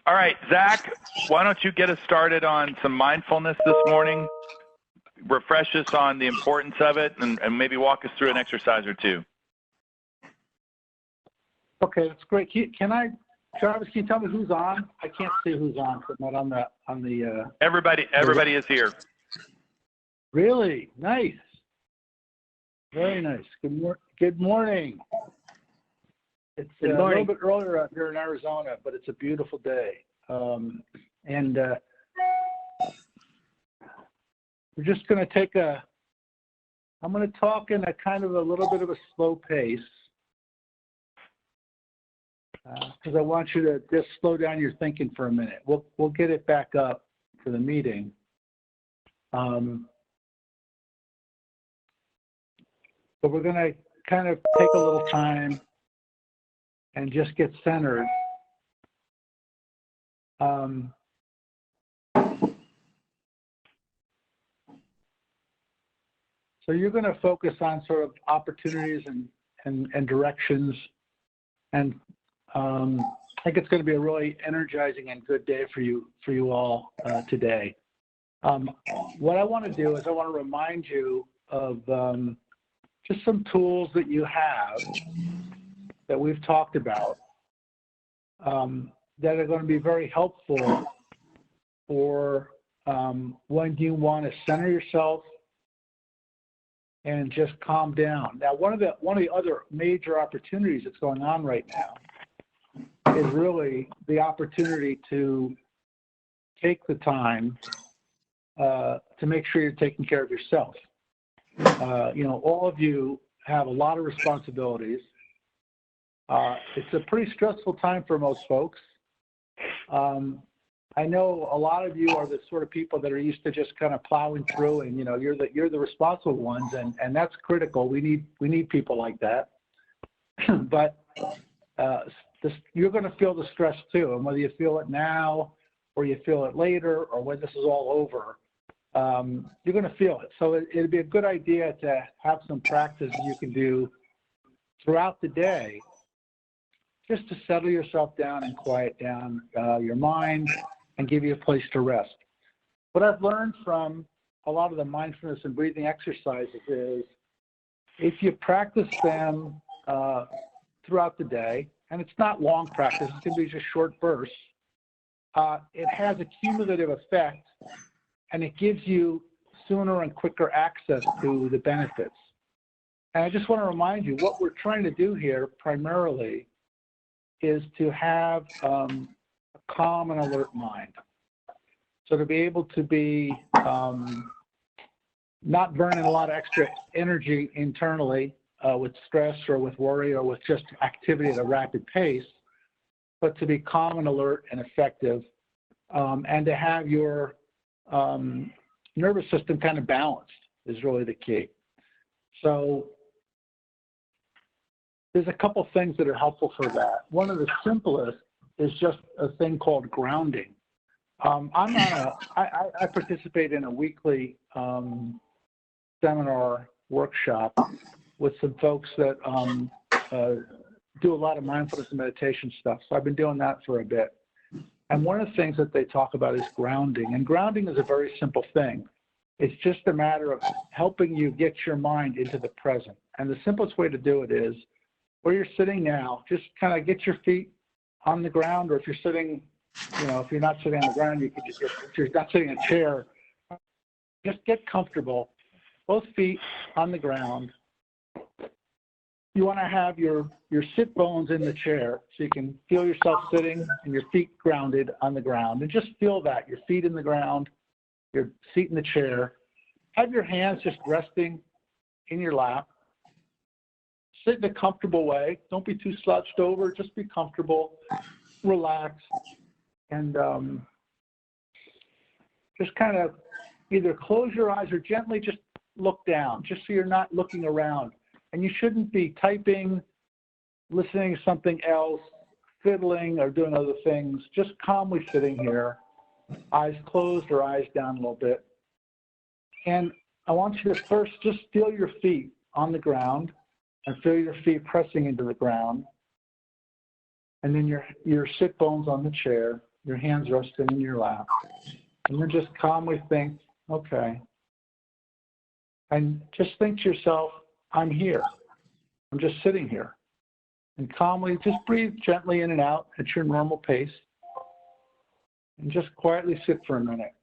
All right, Zach, why don't you get us started on some mindfulness this morning? Refresh us on the importance of it and maybe walk us through an exercise or two. Okay, that's great. Travis, can you tell me who's on? I can't see who's on. I'm not on the. Everybody is here. Really? Nice. Very nice. Good morning. It's a little bit earlier out here in Arizona, but it's a beautiful day. We're just going to I'm going to talk in a kind of a little bit of a slow pace because I want you to just slow down your thinking for a minute. We'll get it back up for the meeting. But we're going to kind of take a little time and just get centered. So you're going to focus on sort of opportunities and directions, and I think it's going to be a really energizing and good day for you all today. What I want to do is I want to remind you of just some tools that you have that we've talked about that are going to be very helpful for when you want to center yourself and just calm down. Now, one of the other major opportunities that's going on right now is really the opportunity to take the time to make sure you're taking care of yourself. All of you have a lot of responsibilities. It's a pretty stressful time for most folks. I know a lot of you are the sort of people that are used to just kind of plowing through, and you're the responsible ones, and that's critical. We need people like that. But you're going to feel the stress too, and whether you feel it now or you feel it later or when this is all over, you're going to feel it. So it'd be a good idea to have some practice you can do throughout the day just to settle yourself down and quiet down your mind and give you a place to rest. What I've learned from a lot of the mindfulness and breathing exercises is if you practice them throughout the day, and it's not long practice, it can be just short bursts, it has a cumulative effect, and it gives you sooner and quicker access to the benefits. And I just want to remind you, what we're trying to do here primarily is to have a calm and alert mind. So to be able to be not burning a lot of extra energy internally with stress or with worry or with just activity at a rapid pace, but to be calm and alert and effective, and to have your nervous system kind of balanced is really the key. So there's a couple things that are helpful for that. One of the simplest is just a thing called grounding. I participate in a weekly seminar workshop with some folks that do a lot of mindfulness and meditation stuff. So I've been doing that for a bit. And one of the things that they talk about is grounding. And grounding is a very simple thing. It's just a matter of helping you get your mind into the present. And the simplest way to do it is where you're sitting now, just kind of get your feet on the ground, or if you're sitting, if you're not sitting on the ground, you can just if you're not sitting in a chair, just get comfortable, both feet on the ground. You want to have your sit bones in the chair so you can feel yourself sitting and your feet grounded on the ground, and just feel that, your feet in the ground, your seat in the chair. Have your hands just resting in your lap. Sit in a comfortable way. Don't be too slouched over. Just be comfortable, relax, and just kind of either close your eyes or gently just look down, just so you're not looking around. And you shouldn't be typing, listening to something else, fiddling, or doing other things. Just calmly sitting here, eyes closed or eyes down a little bit. And I want you to first just feel your feet on the ground, and feel your feet pressing into the ground, and then your sit bones on the chair. your hands resting in your lap. And then just calmly think, okay. And just think to yourself, I'm here. I'm just sitting here. And calmly, just breathe gently in and out at your normal pace. And just quietly sit for a minute.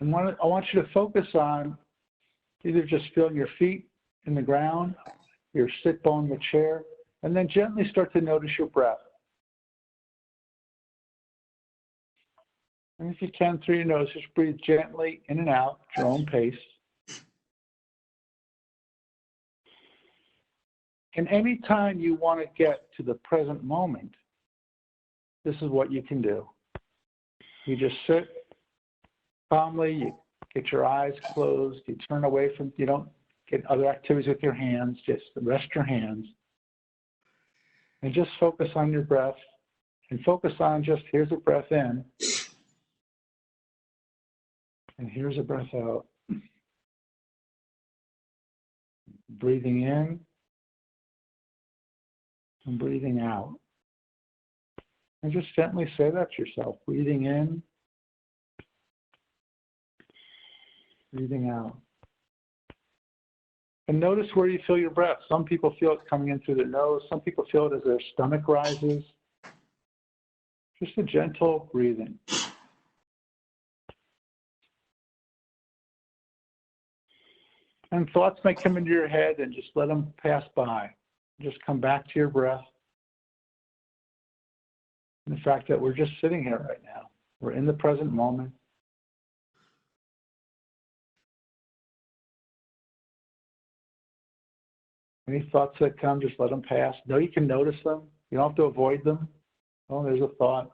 And I want you to focus on either just feeling your feet in the ground, your sit bone in the chair, and then gently start to notice your breath. And if you can, through your nose, just breathe gently in and out at your own pace. And any time you want to get to the present moment, this is what you can do. You just sit calmly, you get your eyes closed, you turn away from, you don't get other activities with your hands, just rest your hands. And just focus on your breath and focus on just, here's a breath in, and here's a breath out. Breathing in and breathing out. And just gently say that to yourself, breathing in, breathing out. And notice where you feel your breath. Some people feel it coming in through their nose. Some people feel it as their stomach rises. Just a gentle breathing. And thoughts may come into your head and just let them pass by. Just come back to your breath. And the fact that we're just sitting here right now. We're in the present moment. Any thoughts that come, just let them pass. Know you can notice them. You don't have to avoid them. Oh, there's a thought.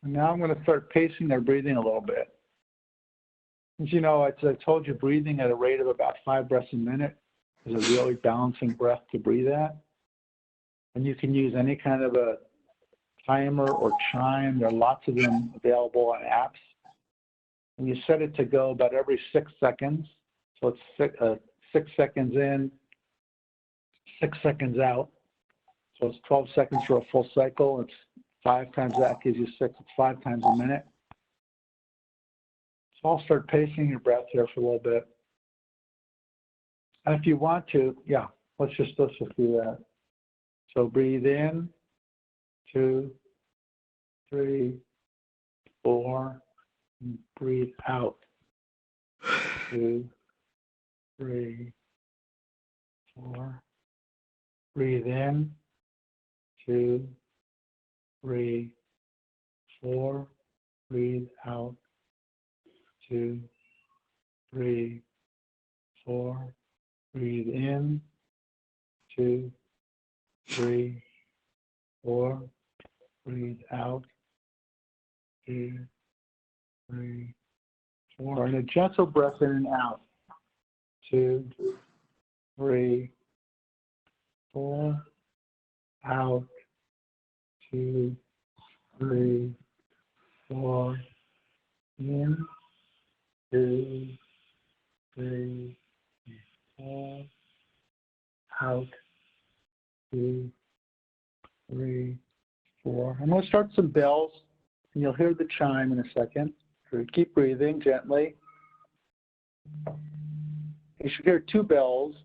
And now I'm going to start pacing their breathing a little bit. As you know, as I told you, breathing at a rate of about 5 breaths a minute is a really balancing breath to breathe at. And you can use any kind of a timer or chime. There are lots of them available on apps. And you set it to go about every 6 seconds. So it's 6 seconds in, 6 seconds out. So it's 12 seconds for a full cycle. It's 5 times that gives you 6. It's 5 times a minute. So I'll start pacing your breath here for a little bit. And if you want to, yeah, let's just do that. So breathe in, 2, 3, 4, and breathe out. 2, 3, 4. Breathe in, 2, 3, 4. Breathe out. 2, 3, 4. Breathe in. 2, 3, 4. Breathe out. 2, 3, 4. And a gentle breath in and out. 2, 3, 4. Out. 2, 3, 4. In. 2, 3, 4. Out. 2, 3, 4. I'm going to start some bells, and you'll hear the chime in a second. So keep breathing gently. You should hear 2 bells.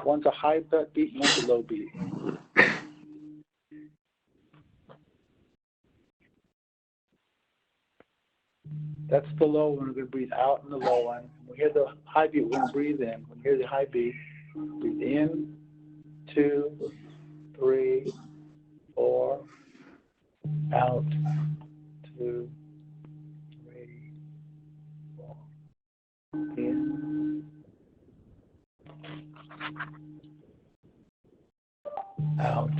One's a high beat and one's a low beat. That's the low one. We're going to breathe out in the low one. When we hear the high beat, we're going to breathe in. When we hear the high beat, breathe in, 2, out, 2, 3, 4, in, out,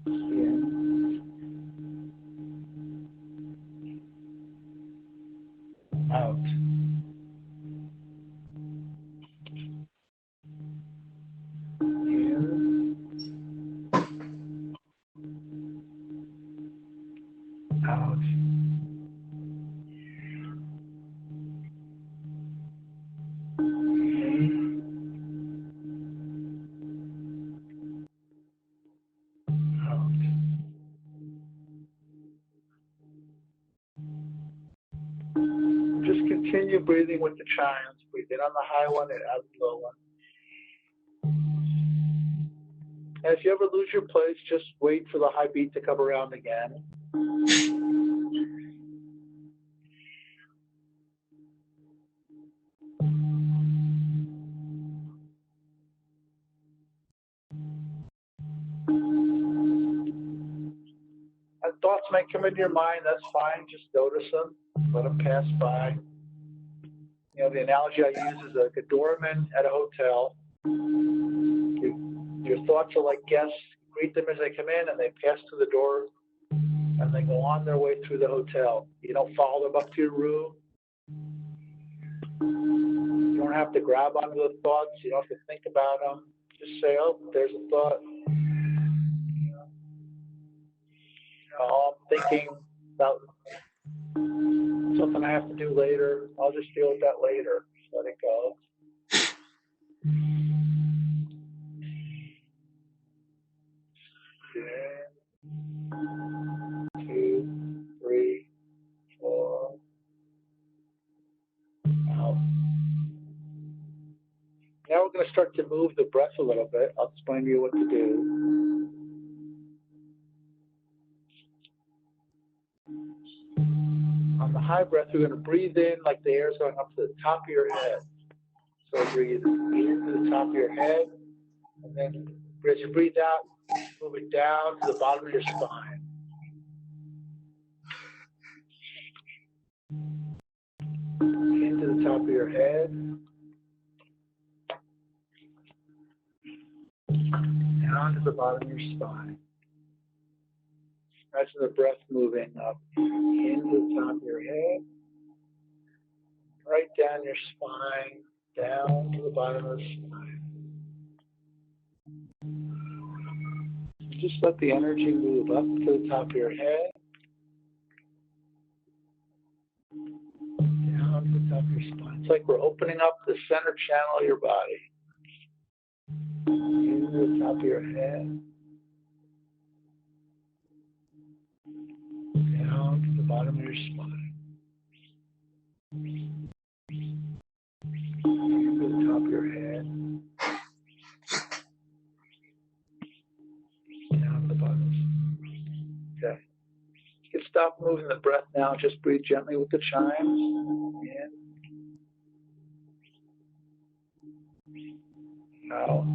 in, out, in, out, in, out. Just continue breathing with the chimes. Breathe in on the high one and out the low one. And if you ever lose your place, just wait for the high beat to come around again. And thoughts may come into your mind, that's fine, just notice them, let them pass by. You know, the analogy I use is like a doorman at a hotel. Your thoughts are like guests, greet them as they come in and they pass through the door and they go on their way through the hotel. You don't follow them up to your room. You don't have to grab onto the thoughts, you don't have to think about them. Just say, oh, there's a thought. Oh, I'm thinking about something I have to do later. I'll just deal with that later. Just let it go. 2, 3, 4. Out. Now we're going to start to move the breath a little bit. I'll explain to you what to do. On the high breath, we're going to breathe in like the air is going up to the top of your head. So breathe in to the top of your head, and then as you breathe out, move it down to the bottom of your spine. Into the top of your head, down to the bottom of your spine. Imagine the breath moving up into the top of your head, right down your spine, down to the bottom of the spine. Just let the energy move up to the top of your head, down to the top of your spine. It's like we're opening up the center channel of your body. Into the top of your head, down to the bottom of your spine. Into the top of your head, down to the bottom. Okay. You can stop moving the breath now. Just breathe gently with the chimes. In. Out.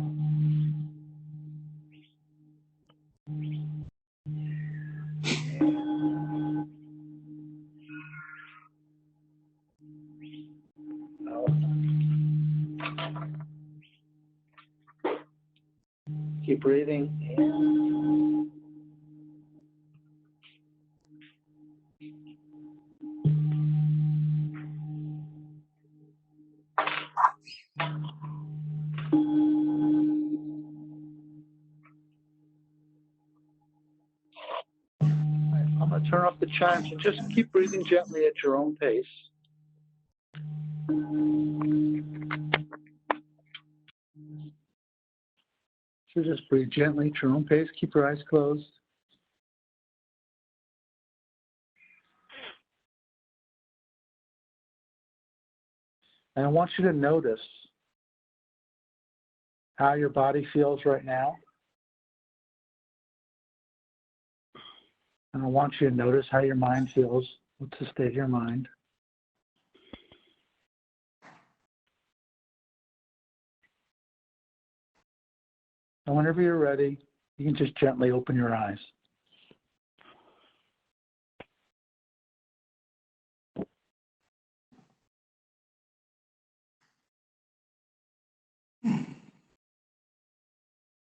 Out. Keep breathing in. I'm going to turn off the chimes and just keep breathing gently at your own pace. So just breathe gently at your own pace. Keep your eyes closed. And I want you to notice how your body feels right now. And I want you to notice how your mind feels. What's the state of your mind? And whenever you're ready, you can just gently open your eyes.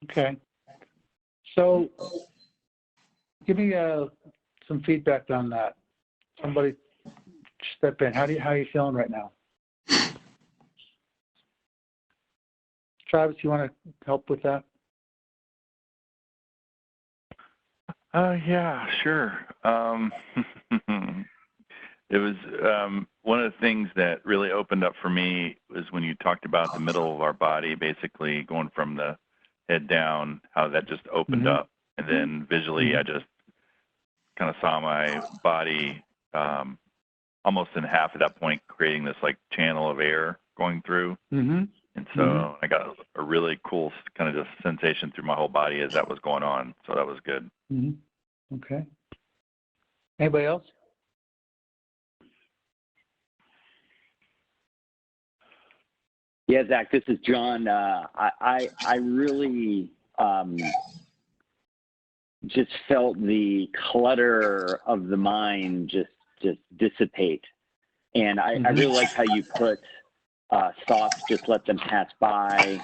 Okay. So give me some feedback on that. Somebody step in. How are you feeling right now? Travis, you want to help with that? Yeah, sure. It was one of the things that really opened up for me was when you talked about the middle of our body, basically going from the head down, how that just opened up. And then visually, I just kind of saw my body almost in half at that point, creating this like channel of air going through. And so I got a really cool kind of just sensation through my whole body as that was going on. So that was good. Okay. Anybody else? Yeah, Zach, this is John. I really just felt the clutter of the mind just dissipate. And I really like how you put thoughts, just let them pass by,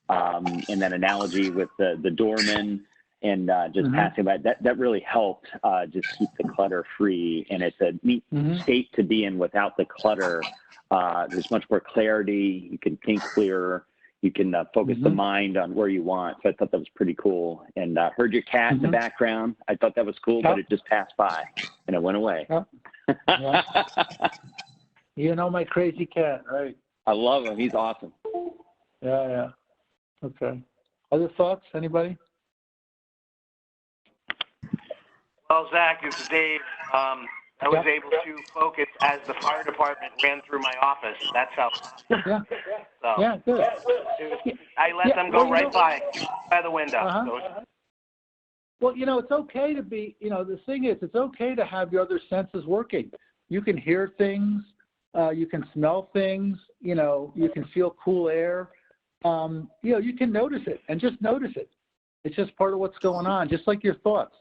and that analogy with the doorman and just passing by. That really helped just keep the clutter free. And it's a neat state to be in without the clutter. There's much more clarity. You can think clearer. You can focus the mind on where you want. So I thought that was pretty cool. And heard your cat in the background. I thought that was cool, but it just passed by and it went away. You know my crazy cat, right? I love him. He's awesome. Yeah. Okay. Other thoughts? Anybody? Well, Zach, this is Dave. I was able to focus as the fire department ran through my office. That's how. Yeah, good. I let them go by the window. Well, it's okay to be, the thing is, it's okay to have your other senses working. You can hear things, you can smell things, you can feel cool air. You can notice it and just notice it. It's just part of what's going on, just like your thoughts.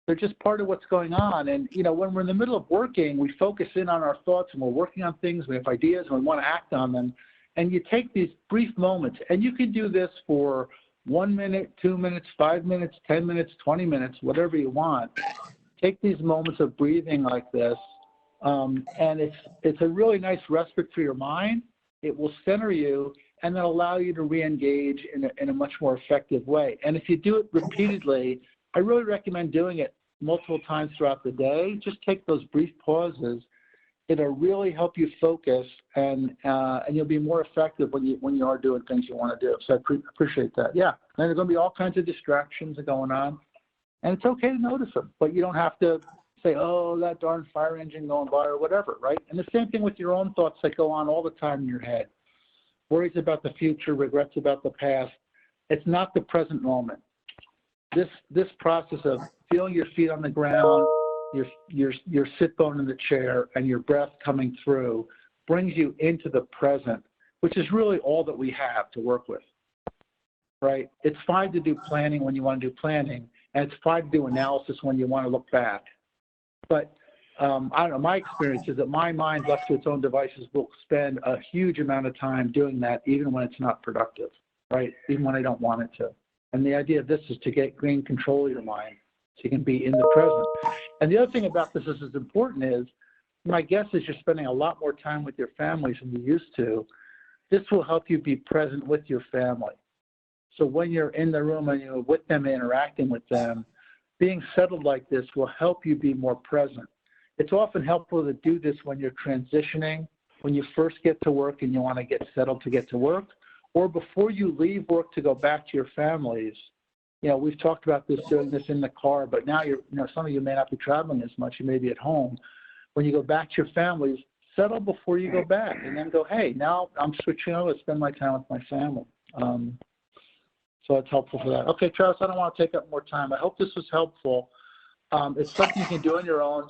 They're just part of what's going on. And, when we're in the middle of working, we focus in on our thoughts and we're working on things, we have ideas and we want to act on them. And you take these brief moments, and you can do this for 1 minute, 2 minutes, 5 minutes, 10 minutes, 20 minutes, whatever you want. Take these moments of breathing like this, and it's a really nice respite for your mind. It will center you and then allow you to re-engage in a much more effective way. And if you do it repeatedly, I really recommend doing it multiple times throughout the day. Just take those brief pauses. It'll really help you focus, and you'll be more effective when you are doing things you want to do. So I appreciate that. Yeah, and there are going to be all kinds of distractions going on, and it's okay to notice them, but you don't have to say, oh, that darn fire engine going by or whatever, right? And the same thing with your own thoughts that go on all the time in your head. Worries about the future, regrets about the past. It's not the present moment. This process of feeling your feet on the ground, your sit bone in the chair, and your breath coming through brings you into the present, which is really all that we have to work with, right? It's fine to do planning when you want to do planning, and it's fine to do analysis when you want to look back. But I don't know, my experience is that my mind, left to its own devices, will spend a huge amount of time doing that, even when it's not productive, right? Even when I don't want it to. And the idea of this is to gain control of your mind so you can be in the present. And the other thing about this is important is, my guess is you're spending a lot more time with your families than you used to. This will help you be present with your family. So when you're in the room and you're with them, interacting with them, being settled like this will help you be more present. It's often helpful to do this when you're transitioning, when you first get to work and you want to get settled to get to work, or before you leave work to go back to your families. We've talked about this, doing this in the car, but now some of you may not be traveling as much. You may be at home. When you go back to your families, settle before you go back, and then go, hey, now I'm switching over to spend my time with my family. So it's helpful for that. Okay, Travis, I don't want to take up more time. I hope this was helpful. It's something you can do on your own.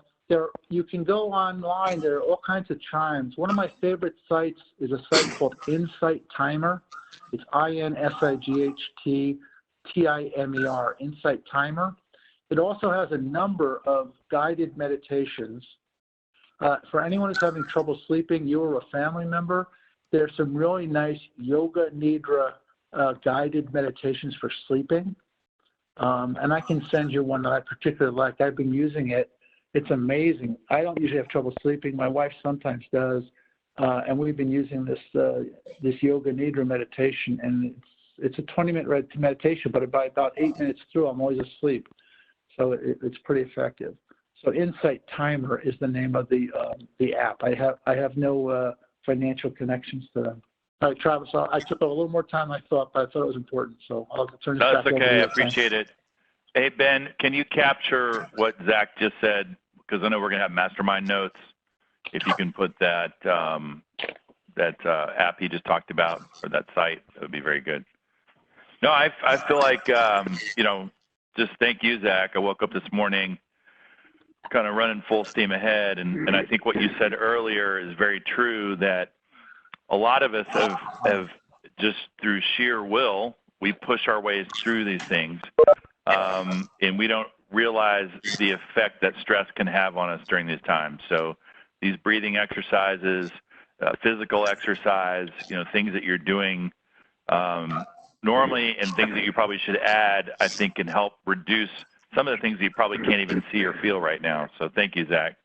You can go online. There are all kinds of chimes. One of my favorite sites is a site called Insight Timer. It's INSIGHT Timer, Insight Timer. It also has a number of guided meditations. For anyone who's having trouble sleeping, you or a family member, there's some really nice Yoga Nidra guided meditations for sleeping. And I can send you one that I particularly like. I've been using it. It's amazing. I don't usually have trouble sleeping. My wife sometimes does. And we've been using this Yoga Nidra meditation, and it's a 20-minute meditation, but by about 8 minutes through, I'm always asleep. So it's pretty effective. So Insight Timer is the name of the app. I have no financial connections to them. All right, Travis, I took a little more time than I thought, but I thought it was important. So I'll turn this back over to you. That's okay. I appreciate it. Hey, Ben, can you capture what Zach just said? Because I know we're going to have mastermind notes. If you can put that app he just talked about, or that site, that would be very good. No, I feel like, just thank you, Zach. I woke up this morning kind of running full steam ahead, and I think what you said earlier is very true, that a lot of us have just through sheer will, we push our ways through these things, and we don't realize the effect that stress can have on us during these times. So these breathing exercises, physical exercise, things that you're doing normally and things that you probably should add, I think can help reduce some of the things you probably can't even see or feel right now. So thank you, Zach.